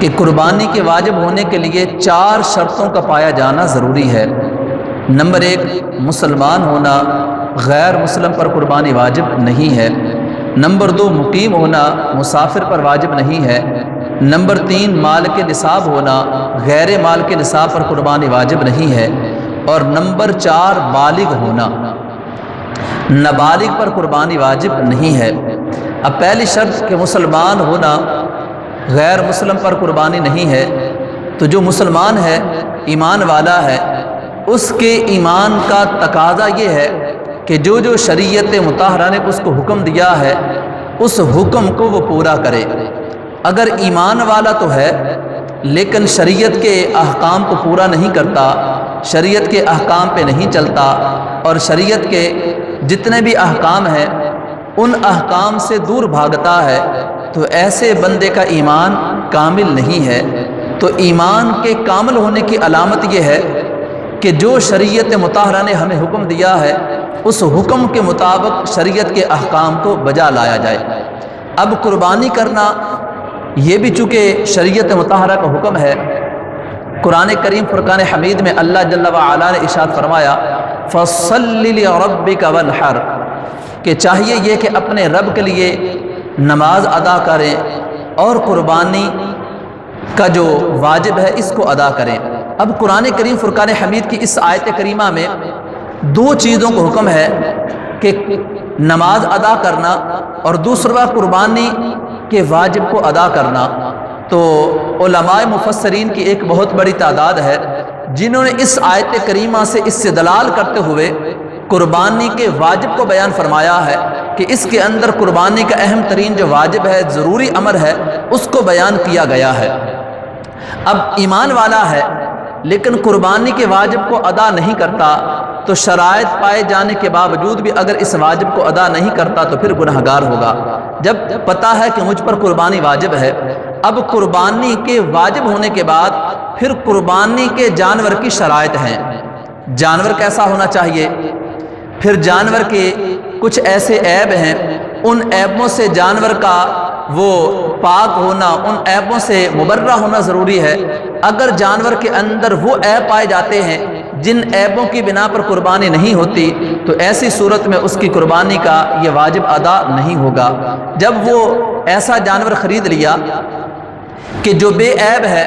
کہ قربانی کے واجب ہونے کے لیے 4 شرطوں کا پایا جانا ضروری ہے۔ نمبر 1 مسلمان ہونا، غیر مسلم پر قربانی واجب نہیں ہے۔ نمبر 2 مقیم ہونا، مسافر پر واجب نہیں ہے۔ نمبر 3 مال کے نصاب ہونا، غیر مال کے نصاب پر قربانی واجب نہیں ہے۔ اور نمبر 4 بالغ ہونا، نابالغ پر قربانی واجب نہیں ہے۔ اب پہلی شرط کہ مسلمان ہونا، غیر مسلم پر قربانی نہیں ہے، تو جو مسلمان ہے، ایمان والا ہے، اس کے ایمان کا تقاضا یہ ہے کہ جو شریعت مطہرہ نے اس کو حکم دیا ہے اس حکم کو وہ پورا کرے۔ اگر ایمان والا تو ہے لیکن شریعت کے احکام کو پورا نہیں کرتا، شریعت کے احکام پہ نہیں چلتا اور شریعت کے جتنے بھی احکام ہیں ان احکام سے دور بھاگتا ہے، تو ایسے بندے کا ایمان کامل نہیں ہے۔ تو ایمان کے کامل ہونے کی علامت یہ ہے کہ جو شریعت مطہرہ نے ہمیں حکم دیا ہے اس حکم کے مطابق شریعت کے احکام کو بجا لایا جائے۔ اب قربانی کرنا یہ بھی چونکہ شریعت مطہرہ کا حکم ہے، قرآن کریم فرقان حمید میں اللہ جل وعلا نے ارشاد فرمایا فَصَلِّ لِرَبِّكَ وَانْحَرْ، کہ چاہیے یہ کہ اپنے رب کے لیے نماز ادا کریں اور قربانی کا جو واجب ہے اس کو ادا کریں۔ اب قرآن کریم فرقان حمید کی اس آیت کریمہ میں 2 چیزوں کو حکم ہے کہ نماز ادا کرنا اور دوسرا قربانی کے واجب کو ادا کرنا۔ تو علماء مفسرین کی ایک بہت بڑی تعداد ہے جنہوں نے اس آیت کریمہ سے استدلال کرتے ہوئے قربانی کے واجب کو بیان فرمایا ہے کہ اس کے اندر قربانی کا اہم ترین جو واجب ہے، ضروری امر ہے، اس کو بیان کیا گیا ہے۔ اب ایمان والا ہے لیکن قربانی کے واجب کو ادا نہیں کرتا، تو شرائط پائے جانے کے باوجود بھی اگر اس واجب کو ادا نہیں کرتا تو پھر گناہ گار ہوگا۔ جب پتہ ہے کہ مجھ پر قربانی واجب ہے، اب قربانی کے واجب ہونے کے بعد پھر قربانی کے جانور کی شرائط ہیں۔ جانور کیسا ہونا چاہیے، پھر جانور کے کچھ ایسے عیب ہیں، ان عیبوں سے جانور کا وہ پاک ہونا، ان عیبوں سے مبرہ ہونا ضروری ہے۔ اگر جانور کے اندر وہ عیب پائے جاتے ہیں جن عیبوں کی بنا پر قربانی نہیں ہوتی، تو ایسی صورت میں اس کی قربانی کا یہ واجب ادا نہیں ہوگا۔ جب وہ ایسا جانور خرید لیا کہ جو بے عیب ہے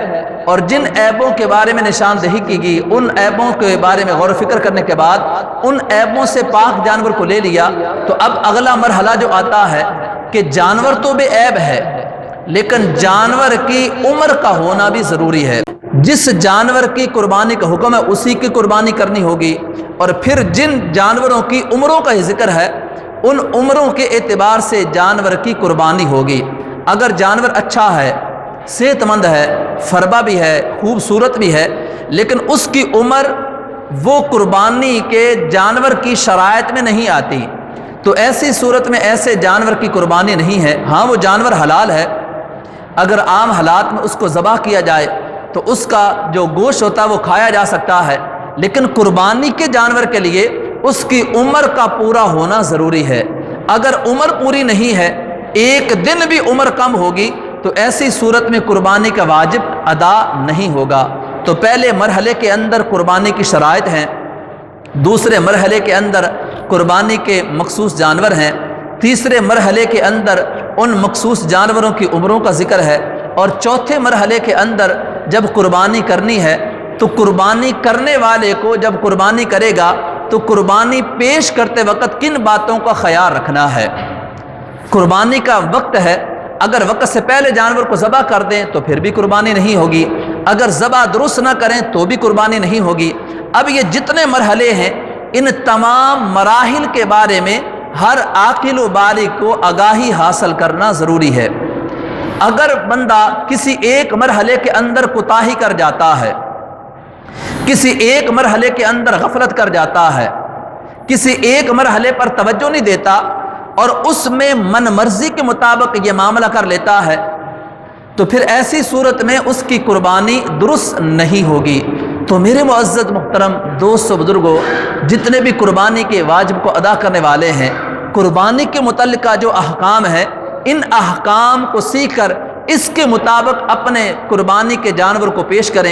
اور جن عیبوں کے بارے میں نشاندہی کی گئی، ان عیبوں کے بارے میں غور و فکر کرنے کے بعد ان عیبوں سے پاک جانور کو لے لیا، تو اب اگلا مرحلہ جو آتا ہے کہ جانور تو بے عیب ہے لیکن جانور کی عمر کا ہونا بھی ضروری ہے۔ جس جانور کی قربانی کا حکم ہے اسی کی قربانی کرنی ہوگی، اور پھر جن جانوروں کی عمروں کا ذکر ہے ان عمروں کے اعتبار سے جانور کی قربانی ہوگی۔ اگر جانور اچھا ہے، صحت مند ہے، فربا بھی ہے، خوبصورت بھی ہے، لیکن اس کی عمر وہ قربانی کے جانور کی شرائط میں نہیں آتی، تو ایسی صورت میں ایسے جانور کی قربانی نہیں ہے۔ ہاں وہ جانور حلال ہے، اگر عام حالات میں اس کو ذبح کیا جائے تو اس کا جو گوشت ہوتا ہے وہ کھایا جا سکتا ہے، لیکن قربانی کے جانور کے لیے اس کی عمر کا پورا ہونا ضروری ہے۔ اگر عمر پوری نہیں ہے، 1 دن بھی عمر کم ہوگی، تو ایسی صورت میں قربانی کا واجب ادا نہیں ہوگا۔ تو پہلے مرحلے کے اندر قربانی کی شرائط ہیں، دوسرے مرحلے کے اندر قربانی کے مخصوص جانور ہیں، تیسرے مرحلے کے اندر ان مخصوص جانوروں کی عمروں کا ذکر ہے، اور چوتھے مرحلے کے اندر جب قربانی کرنی ہے تو قربانی کرنے والے کو جب قربانی کرے گا تو قربانی پیش کرتے وقت کن باتوں کا خیال رکھنا ہے۔ قربانی کا وقت ہے، اگر وقت سے پہلے جانور کو ذبح کر دیں تو پھر بھی قربانی نہیں ہوگی، اگر ذبح درست نہ کریں تو بھی قربانی نہیں ہوگی۔ اب یہ جتنے مرحلے ہیں ان تمام مراحل کے بارے میں ہر عاقل و بالغ کو آگاہی حاصل کرنا ضروری ہے۔ اگر بندہ کسی ایک مرحلے کے اندر کوتاہی کر جاتا ہے، کسی ایک مرحلے کے اندر غفلت کر جاتا ہے، کسی ایک مرحلے پر توجہ نہیں دیتا اور اس میں من مرضی کے مطابق یہ معاملہ کر لیتا ہے، تو پھر ایسی صورت میں اس کی قربانی درست نہیں ہوگی۔ تو میرے معزز محترم دوستو بزرگوں، جتنے بھی قربانی کے واجب کو ادا کرنے والے ہیں، قربانی کے متعلقہ جو احکام ہیں ان احکام کو سیکھ کر اس کے مطابق اپنے قربانی کے جانور کو پیش کریں۔